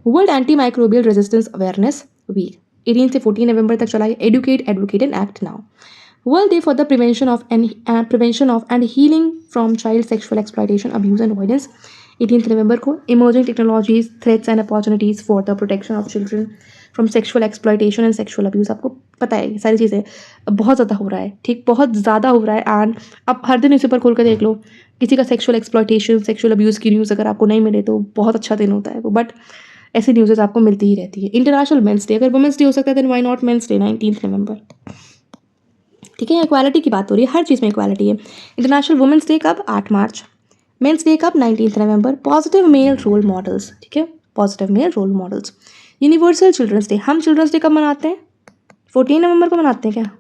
World anti microbial resistance awareness week 18 से 14 नवंबर तक चला है। Educate, advocate and act now. World day for the prevention of and healing from child sexual exploitation, abuse and avoidance 18 नवंबर को। Emerging technologies, threats and opportunities for the protection of children from sexual exploitation and sexual abuse. आपको पता है ये सारी चीज़ें बहुत ज़्यादा हो रहा है, ठीक, बहुत ज़्यादा हो रहा है। एंड अब हर दिन न्यूज़पेपर खोल कर देख लो, किसी का सेक्शुअल एक्सप्लॉयटेशन, सेक्शुअल अब्यूज़ की न्यूज़ अगर आपको नहीं मिले तो बहुत अच्छा दिन होता है वो, बट ऐसी न्यूज़ आपको मिलती ही रहती है। इंटरनेशनल मेंस डे, अगर वुमेंस डे हो सकता है then why not men's day 19 November, ठीक है। इक्वालिटी की बात हो रही है, हर चीज़ में इक्वालिटी है। इंटरनेशनल वुमेंस डे कब? 8 मार्च। मेंस डे कब? 19 November. Positive male role models, ठीक है, positive male role models. Universal children's day, हम चिल्ड्रंस डे कब मनाते हैं? 14 नवंबर को मनाते हैं क्या?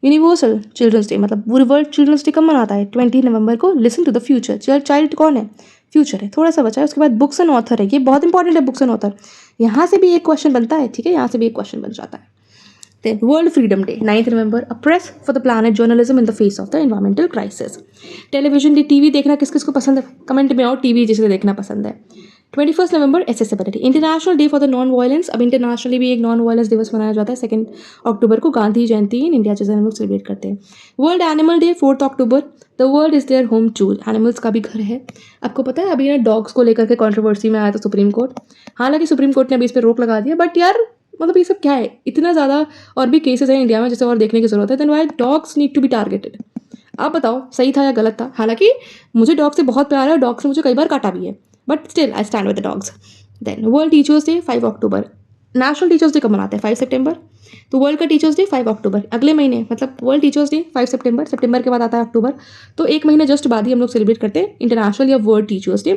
यूनिवर्सल चिल्ड्रंस डे मतलब वर्ल्ड चिल्ड्रंस डे कब मनाता है? 20 नवंबर को। Listen to the future, child कौन है? फ्यूचर है, थोड़ा सा बचा है। उसके बाद बुक्स एंड ऑथर है, ये बहुत इंपॉर्टेंट है, बुक्स एंड ऑथर, यहाँ से भी एक क्वेश्चन बनता है, ठीक है, यहाँ से भी एक क्वेश्चन बन जाता है। Then World Freedom Day 9 November, a press for the planet journalism in the face of the environmental crisis. Television day, TV देखना किस किस को पसंद है? कमेंट में आओ, टीवी जिसे देखना पसंद है। 21 November accessibility. International day for the non violence, अब इंटरनेशनली भी एक नॉन वायलेंस दिवस मनाया जाता है 2 अक्टूबर को, गांधी जयंती इन इंडिया जैसे हम लोग सेलिब्रेट करते हैं। World animal day 4 October. The world is their home too, animals का भी घर है। आपको पता है अभी ना डॉग्स को लेकर के कंट्रोवर्सी में आया था सुप्रीम कोर्ट, हालांकि सुप्रीम कोर्ट ने अभी इस पर रोक लगा दिया, बट यार मतलब ये सब क्या है? इतना ज़्यादा और भी केसेस हैं इंडिया में जिसे और देखने की ज़रूरत है। Then why dogs need to be targeted? आप बताओ सही था या गलत था? हालांकि मुझे डॉग से बहुत प्यार है और डॉग से मुझे कई बार काटा भी है, but still I stand with the dogs. Then world teachers day 5 October. National teachers day कब मनाते हैं? 5 सितंबर। तो वर्ल्ड का टीचर्स डे 5 अक्टूबर, अगले महीने, मतलब वर्ल्ड टीचर्स डे 5 सितंबर, सितंबर के बाद आता है अक्टूबर, तो एक महीने जस्ट बाद ही हम लोग सेलिब्रेट करते हैं इंटरनेशनल या world teachers day.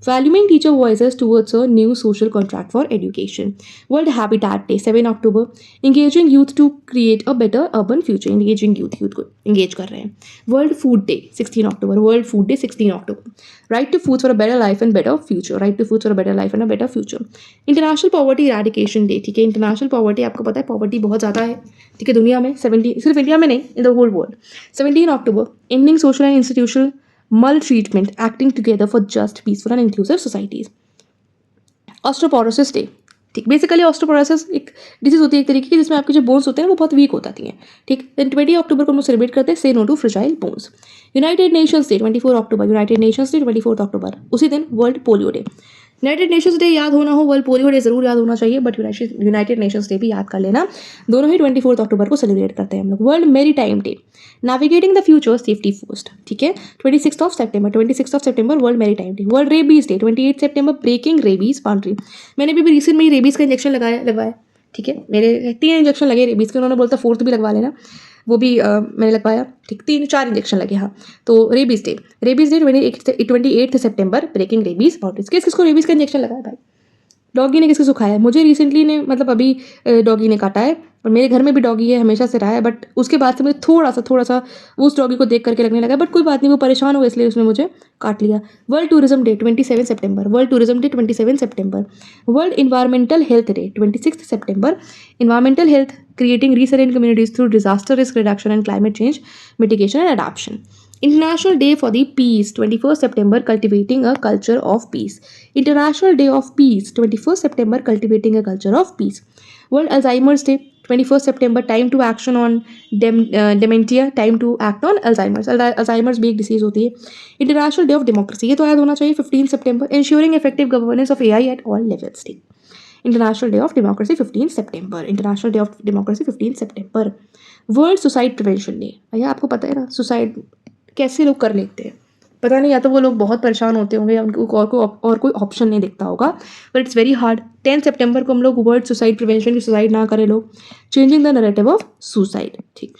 Valuing teacher voices towards a new social contract for education. World habitat day 7 October. Engaging youth to create a better urban future, engaging youth को इंगेज कर रहे हैं। World food day 16 October, world food day 16 October. Right to food for a better life and better future, right to food for a better life and a better future. International poverty eradication day, ठीक है, international poverty, आपको पता है poverty बहुत ज़्यादा है, ठीक है, दुनिया में 70, सिर्फ इंडिया में नहीं, in the whole world. 17 October. Ending social and institutional maltreatment, acting together for just peaceful and inclusive societies. Osteoporosis day, ठीक, बेसिकली ऑस्ट्रोपोरोसिस एक डिजीज होती है एक तरीके की जिसमें आपके जो बोन्स होते हैं वो बहुत वीक हो जाती हैं, ठीक। देन 20 अक्टूबर को हम सेलिब्रेट करते हैं say no to fragile bones. United nations day 24 October, united nations day 24 October, उसी दिन world polio day. United nations day याद होना हो, वर्ल्ड पोलियो डे जरूर याद होना चाहिए, बट यूनाइटेड नेशंस डे भी याद कर लेना, दोनों ही 24 अक्टूबर को सेलिब्रेट करते हैं हम लोग। वर्ल्ड मेरी time day, navigating the future safety first, ठीक है, 26 सितंबर वर्ल्ड मेरी time day. World rabies day 28 सितंबर, ब्रेकिंग रेबीज बाउंड्री। मैंने भी रिसेंट में ही रेबीज का इंजेक्शन लगवाया, ठीक है, मेरे 3 इंजेक्शन लगे रेबीज के, उन्होंने बोलता 4th भी लगवा लेना, वो भी मैंने लगवाया, ठीक, 3-4 इंजेक्शन लगे, हाँ। तो रेबीज डे 28 सितंबर, ब्रेकिंग रेबीज बाउंड्रीज। किसको रेबीज का इंजेक्शन लगा है भाई? डॉगी ने किसको सुखाया है? मुझे रिसेंटली ने मतलब अभी डॉगी ने काटा है और मेरे घर में भी डॉगी है, हमेशा से रहा है, बट उसके बाद से मुझे थोड़ा-सा उस डॉगी को देख करके लगने लगा, बट कोई बात नहीं, वो परेशान हुआ इसलिए उसने मुझे काट लिया। World tourism day 27 September, world tourism day 27 September. World environmental health day 26 September. Environmental health creating resilient communities through disaster risk reduction and climate change mitigation and adaptation. International Day for the Peace 21st September, cultivating a culture of peace. International Day of Peace 21st September, cultivating a culture of peace. World Alzheimer's Day 21st September, time to action on dementia, time to act on Alzheimer's. Alzheimer's भी एक disease होती है. International Day of Democracy, ये तो याद होना चाहिए 15 सितंबर, ensuring effective governance of AI at all levels. ठीक. International Day of Democracy 15 September. International Day of Democracy 15 September. World Suicide Prevention Day. भैया आपको पता है ना सुसाइड कैसे लोग कर लेते हैं? पता नहीं, या तो वो लोग बहुत परेशान होते होंगे या उनको और कोई ऑप्शन नहीं दिखता होगा, बट इट्स वेरी हार्ड। 10 सितंबर को हम लोग वर्ल्ड सुसाइड प्रिवेंशन की सुसाइड ना करें लोग। Changing the narrative of suicide. ठीक,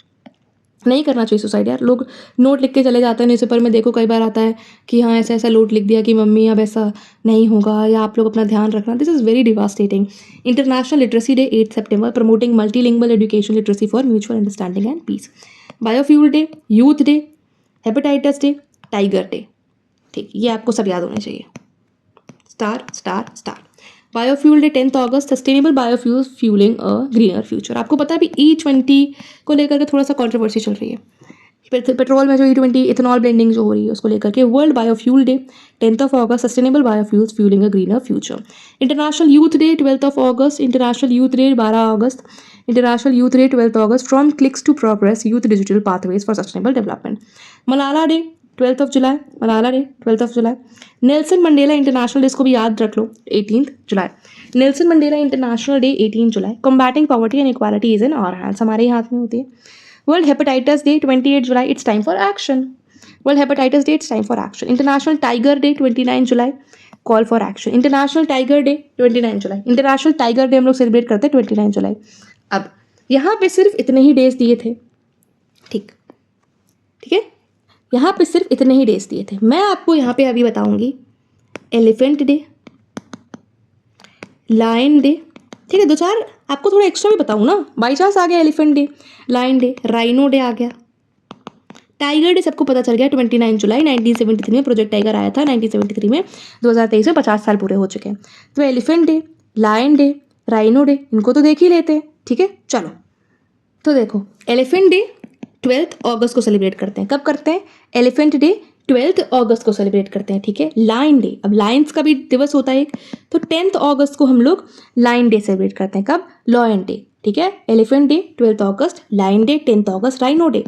नहीं करना चाहिए सुसाइड यार। लोग नोट लिख के चले जाते हैं, न्यूज़पेपर में देखो कई बार आता है कि हाँ ऐसा ऐसा नोट लिख दिया कि मम्मी अब ऐसा नहीं होगा या आप लोग अपना ध्यान रखना। This is very devastating. International literacy day 8 September, promoting multilingual education literacy for mutual understanding and peace. Biofuel day, youth day, hepatitis day, tiger day. ठीक, ये आपको सब याद होने चाहिए। Star star star. Biofuel day 10 August, sustainable biofuels fuelling a greener future. आपको पता है अभी E20 को लेकर के थोड़ा सा कंट्रोवर्सी चल रही है। पेट्रोल में जो E20 इथेनॉल ब्लेंडिंग जो हो रही है उसको लेकर के। World biofuel day 10 August, sustainable biofuels fuelling a greener future. International youth day 12 August, international youth day 12 August, international youth day 12 August, from clicks to progress youth digital pathways for sustainable development. Malala day 12 July, Malala day 12 July. Nelson Mandela international day, इसको भी याद रख लो, 18 July. Nelson Mandela international day 18 July. Combating poverty and equality is in our hands, हमारे ही हाथ में होती है। World hepatitis day 28 July, it's time for action. World hepatitis day, it's time for action. International tiger day 29 July, call for action. International tiger day 29 July, international tiger day हम लोग celebrate करते हैं 29 जुलाई। अब यहाँ पे सिर्फ इतने ही डेज दिए थे। ठीक, ठीक है, यहाँ पे सिर्फ इतने ही डेज दिए थे। मैं आपको यहाँ पे अभी बताऊंगी एलिफेंट डे, लायन डे। ठीक है, दो चार आपको थोड़ा एक्स्ट्रा भी बताऊँ ना, बाई चांस आ गया elephant day, lion day, rhino day आ गया। टाइगर डे सबको पता चल गया 29 जुलाई 1973 में प्रोजेक्ट टाइगर आया था 1973 में। 2023 में 50 साल पूरे हो चुके हैं। तो elephant day, lion day, rhino day, इनको तो देख ही लेते हैं। ठीक है, चलो तो देखो एलिफेंट डे 12 अगस्त को सेलिब्रेट करते हैं। कब करते हैं? एलिफेंट डे 12 अगस्त को सेलिब्रेट करते हैं। ठीक है, लायन डे, अब लायंस का भी दिवस होता है एक, तो 10 अगस्त को हम लोग लायन डे सेलिब्रेट करते हैं। कब? Lion day. ठीक है, एलिफेंट डे 12 अगस्त, लायन डे 10 अगस्त, राइनो डे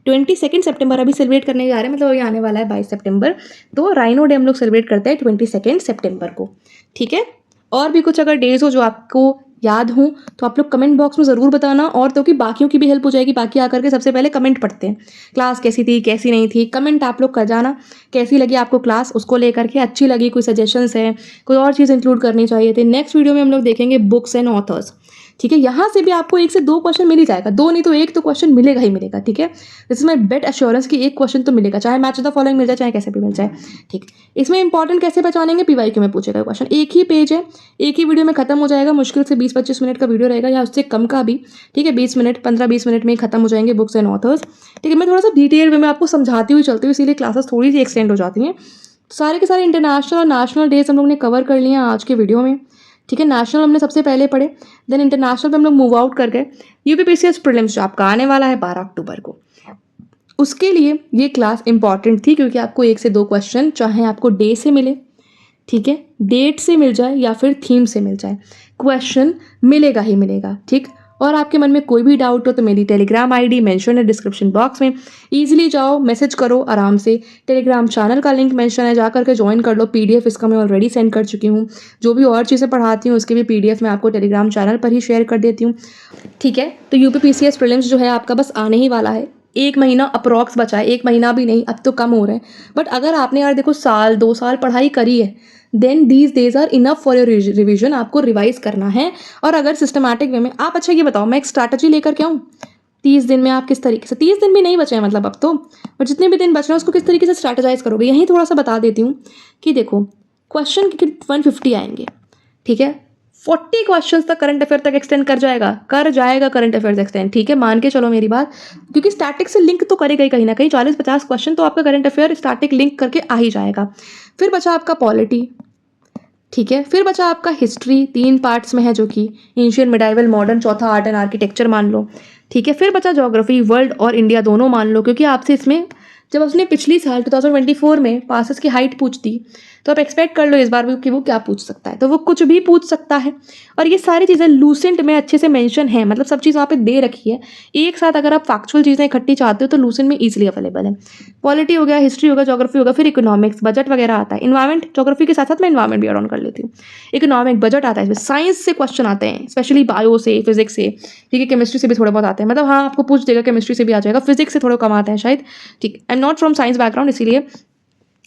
22 सितंबर अभी सेलिब्रेट करने जा रहे हैं, मतलब अभी आने वाला है 22 सितंबर। तो राइनो डे हम लोग सेलिब्रेट करते हैं 22 सितंबर को। ठीक है, और भी कुछ अगर डेज हो जो आपको याद हो तो आप लोग कमेंट बॉक्स में ज़रूर बताना, और तो कि बाकियों की भी हेल्प हो जाएगी। बाकी आकर के सबसे पहले कमेंट पढ़ते हैं, क्लास कैसी थी कैसी नहीं थी, कमेंट आप लोग कर जाना। कैसी लगी आपको क्लास, उसको लेकर के अच्छी लगी, कोई सजेशंस है, कोई और चीज़ इंक्लूड करनी चाहिए थे। नेक्स्ट वीडियो में हम लोग देखेंगे बुक्स एंड ऑथर्स। ठीक है, यहाँ से भी आपको 1 से 2 क्वेश्चन मिल ही जाएगा, 2 नहीं तो 1 तो क्वेश्चन मिलेगा ही मिलेगा। ठीक है, this is my bet assurance कि 1 क्वेश्चन तो मिलेगा, चाहे मैच द फॉलोइंग मिल जाए चाहे कैसे भी मिल जाए। ठीक, इसमें इंपॉर्टेंट कैसे पहचानेंगे? PYQ में पूछेगा क्वेश्चन। एक ही पेज है, एक ही वीडियो में खत्म हो जाएगा, मुश्किल से 20-25 मिनट का वीडियो रहेगा या उससे कम का भी। ठीक है, 20 मिनट 15-20 मिनट में खत्म हो जाएंगे बुक्स एंड ऑथर्स। ठीक है, मैं थोड़ा सा डिटेल में आपको समझाती हुई चलती हूँ, इसीलिए क्लासेस थोड़ी सी एक्सटेंड हो जाती हैं। सारे के सारे इंटरनेशनल और नेशनल डेज हम लोग ने कवर कर लिए हैं आज के वीडियो में। ठीक है, नेशनल हमने सबसे पहले पढ़े, देन इंटरनेशनल पे हम लोग मूव आउट कर गए। UPPCS प्रीलिम्स जो आपका आने वाला है 12 अक्टूबर को, उसके लिए ये क्लास इंपॉर्टेंट थी क्योंकि आपको 1 से 2 क्वेश्चन चाहे आपको डे से मिले, ठीक है, डेट से मिल जाए या फिर थीम से मिल जाए, क्वेश्चन मिलेगा ही मिलेगा। ठीक, और आपके मन में कोई भी डाउट हो तो मेरी टेलीग्राम ID मेंशन है डिस्क्रिप्शन बॉक्स में, ईजिली जाओ मैसेज करो आराम से। टेलीग्राम चैनल का लिंक मेंशन है, जा करके ज्वाइन कर लो। PDF इसका मैं ऑलरेडी सेंड कर चुकी हूँ। जो भी और चीज़ें पढ़ाती हूँ उसके भी PDF मैं आपको टेलीग्राम चैनल पर ही शेयर कर देती हूँ। ठीक है, तो UPPCS प्रीलिम्स जो है आपका बस आने ही वाला है। 1 महीना अप्रॉक्स बचा है, 1 महीना भी नहीं, अब तो कम हो रहे हैं। बट अगर आपने यार देखो साल 2 साल पढ़ाई करी है, then these days are enough for your revision. आपको रिवाइज करना है, और अगर सिस्टमैटिक वे में आप, अच्छा ये बताओ मैं एक स्ट्रैटेजी लेकर के आऊँ 30 दिन में, आप किस तरीके से, 30 दिन भी नहीं बचे हैं मतलब अब तो, बट जितने भी दिन बच रहे हैं उसको किस तरीके से स्ट्रैटेजाइज करोगे, यहीं थोड़ा सा बता देती हूँ कि देखो क्वेश्चन 150 आएंगे। ठीक है, 40 क्वेश्चंस तक करंट अफेयर तक एक्सटेंड कर जाएगा करंट अफेयर्स एक्सटेंड, ठीक है, मान के चलो मेरी बात, क्योंकि स्टैटिक से लिंक तो करेगा ही कहीं ना कहीं, 40-50 क्वेश्चन तो आपका करंट अफेयर स्टैटिक लिंक करके आ ही जाएगा। फिर बचा आपका पॉलिटी, ठीक है, फिर बचा आपका हिस्ट्री, 3 पार्ट्स में है जो कि एंशियंट, मिडाइवल, मॉडर्न, चौथा आर्ट एंड आर्किटेक्चर मान लो, ठीक है। फिर बचा ज्योग्राफी, वर्ल्ड और इंडिया दोनों मान लो, क्योंकि आपसे इसमें जब उसने पिछली साल 2024 में पासेस की हाइट पूछ दी, तो आप एक्सपेक्ट कर लो इस बार भी कि वो क्या पूछ सकता है, तो वो कुछ भी पूछ सकता है। और ये सारी चीज़ें लूसेंट में अच्छे से मेंशन है, मतलब सब चीज़ वहाँ पे दे रखी है। एक साथ अगर आप फैक्चुअल चीज़ें इकट्ठी चाहते हो तो लूसेंट में ईजिली अवेलेबल है। पॉलिटी हो गया, हिस्ट्री होगा, ज्योग्राफी होगा, फिर इकोनॉमिक्स, बजट वगैरह आता है, इन्वायरमेंट, ज्योग्राफी के साथ साथ मैं इन्वायरमेंट भी ऐड ऑन कर लेती हूँ। इकोनॉमिक, बजट आता है, इसमें साइंस से क्वेश्चन आते हैं, स्पेशली बायो से, फिजिक्स से, ठीक है, केमिस्ट्री से भी थोड़े बहुत आते हैं, मतलब हाँ आपको पूछ देगा, केमिस्ट्री से भी आ जाएगा, फिजिक्स से थोड़े कम आते हैं शायद, ठीक। I am not from science background, इसीलिए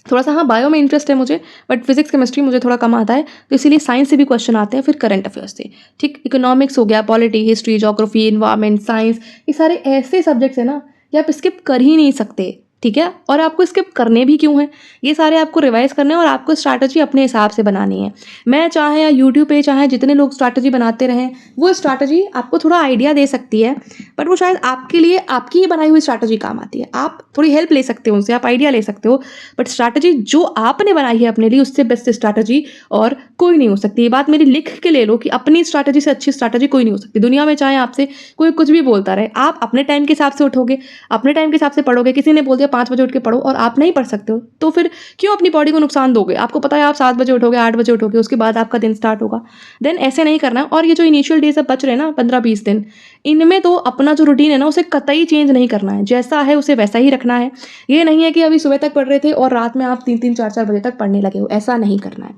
थोड़ा सा हाँ बायो में इंटरेस्ट है मुझे, बट फिजिक्स केमिस्ट्री मुझे थोड़ा कम आता है, तो इसीलिए साइंस से भी क्वेश्चन आते हैं, फिर करंट अफेयर्स से, ठीक। इकोनॉमिक्स हो गया, polity, history, geography, environment, science, ये सारे ऐसे सब्जेक्ट्स हैं ना कि आप स्किप कर ही नहीं सकते, ठीक है। और आपको स्किप करने भी क्यों हैं, ये सारे आपको रिवाइज करने हैं और आपको स्ट्रैटेजी अपने हिसाब से बनानी है। मैं चाहे या यूट्यूब पे चाहे जितने लोग स्ट्रैटेजी बनाते रहें, वो स्ट्रैटेजी आपको थोड़ा आइडिया दे सकती है, बट वो शायद आपके लिए आपकी ही बनाई हुई स्ट्रैटेजी काम आती है। आप थोड़ी हेल्प ले सकते हो उनसे, आप आइडिया ले सकते हो, बट स्ट्रैटेजी जो आपने बनाई है अपने लिए, उससे बेस्ट स्ट्रैटेजी और कोई नहीं हो सकती। ये बात मेरी लिख के ले लो कि अपनी स्ट्रैटेजी से अच्छी स्ट्रैटेजी कोई नहीं हो सकती दुनिया में, चाहे आपसे कोई कुछ भी बोलता रहे। आप अपने टाइम के हिसाब से उठोगे, अपने टाइम के हिसाब से पढ़ोगे, किसी ने बोल दिया 5 बजे उठ के पढ़ो और आप नहीं पढ़ सकते हो, तो फिर क्यों अपनी बॉडी को नुकसान दोगे। आपको पता है आप 7 बजे उठोगे, 8 बजे उठोगे, उसके बाद आपका दिन स्टार्ट होगा, देन ऐसे नहीं करना। और ये जो इनिशियल डेज अब बच रहे हैं ना 15-20 दिन, इनमें तो अपना जो रूटीन है ना उसे कतई चेंज नहीं करना है, जैसा है उसे वैसा ही रखना है। ये नहीं है कि अभी सुबह तक पढ़ रहे थे और रात में आप 3-3, 4-4 बजे तक पढ़ने लगे हो, ऐसा नहीं करना है।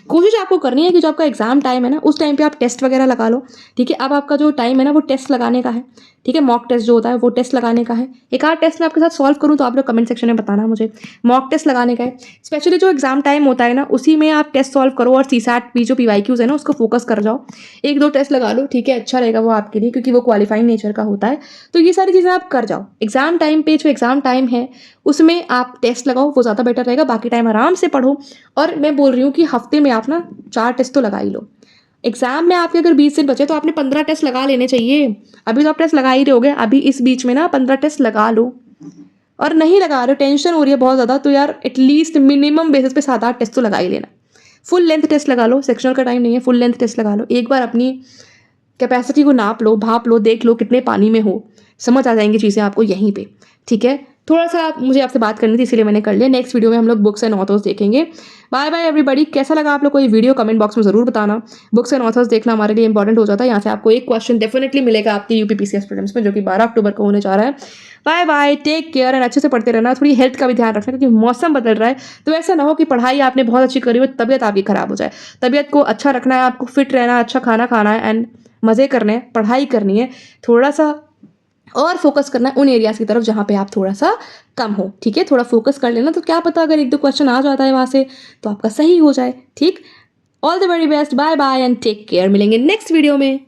कोशिश आपको करनी है कि जो आपका एग्जाम टाइम है ना उस टाइम पे आप टेस्ट वगैरह लगा लो, ठीक है। अब आपका जो टाइम है ना वो टेस्ट लगाने का है, ठीक है, मॉक टेस्ट जो होता है वो टेस्ट लगाने का है। एक आध टेस्ट मैं आपके साथ सॉल्व करूँ तो आप लोग कमेंट सेक्शन में बताना मुझे, मॉक टेस्ट लगाने का है। स्पेशली जो एग्जाम टाइम होता है ना उसी में आप टेस्ट सॉल्व करो और सीसैट भी जो पीवाईक्यूज है ना उसको फोकस कर जाओ, 1-2 टेस्ट लगा लो, ठीक है, अच्छा रहेगा वो आपके लिए, क्योंकि वो क्वालिफाइंग नेचर का होता है। तो ये सारी चीज़ें आप कर जाओ, एग्जाम टाइम पे जो एग्जाम टाइम है उसमें आप टेस्ट लगाओ, वो ज़्यादा बेटर रहेगा। बाकी टाइम आराम से पढ़ो, और मैं बोल रही हूँ कि हफ्ते में आप ना 4 टेस्ट तो लगा ही लो। एग्जाम में आपके अगर 20 दिन बचे तो आपने 15 टेस्ट लगा लेने चाहिए। अभी तो आप टेस्ट लगा ही रहे होगे, अभी इस बीच में ना 15 टेस्ट लगा लो। और नहीं लगा रहे हो, टेंशन हो रही है बहुत ज़्यादा, तो यार एटलीस्ट मिनिमम बेसिस पे 7-8 टेस्ट तो लगा ही लेना। फुल लेंथ टेस्ट लगा लो, सेक्शनल का टाइम नहीं है, फुल लेंथ टेस्ट लगा लो। एक बार अपनी कैपेसिटी को नाप लो, भाप लो, देख लो कितने पानी में हो, समझ आ जाएंगी चीज़ें आपको यहीं पे, ठीक है। थोड़ा सा मुझे आपसे बात करनी थी इसीलिए मैंने कर लिया। नेक्स्ट वीडियो में हम लोग बुक्स एंड ऑथर्स देखेंगे। Bye bye everybody. कैसा लगा आप लोग को ये वीडियो कमेंट बॉक्स में ज़रूर बताना। बुक्स एंड ऑथर्स देखना हमारे लिए इंपॉर्टेंट हो जाता है, यहाँ से आपको एक क्वेश्चन डेफिनेटली मिलेगा आपके यूपीपीसीएस प्रीलिम्स में, जो कि 12 अक्टूबर को होने जा रहा है। Bye bye, take care and अच्छे से पढ़ते रहना। थोड़ी हेल्थ का भी ध्यान रखना क्योंकि मौसम बदल रहा है, तो ऐसा ना हो कि पढ़ाई आपने बहुत अच्छी करी हो, तबियत आपकी खराब हो जाए। तबियत को अच्छा रखना है, आपको फिट रहना है, अच्छा खाना खाना है एंड मज़े करने हैं, पढ़ाई करनी है, थोड़ा सा और फोकस करना है उन एरियाज़ की तरफ जहाँ पे आप थोड़ा सा कम हो, ठीक है। थोड़ा फोकस कर लेना, तो क्या पता अगर 1-2 क्वेश्चन आ जाता है वहाँ से तो आपका सही हो जाए, ठीक। All the very best, bye bye and take care. मिलेंगे नेक्स्ट वीडियो में।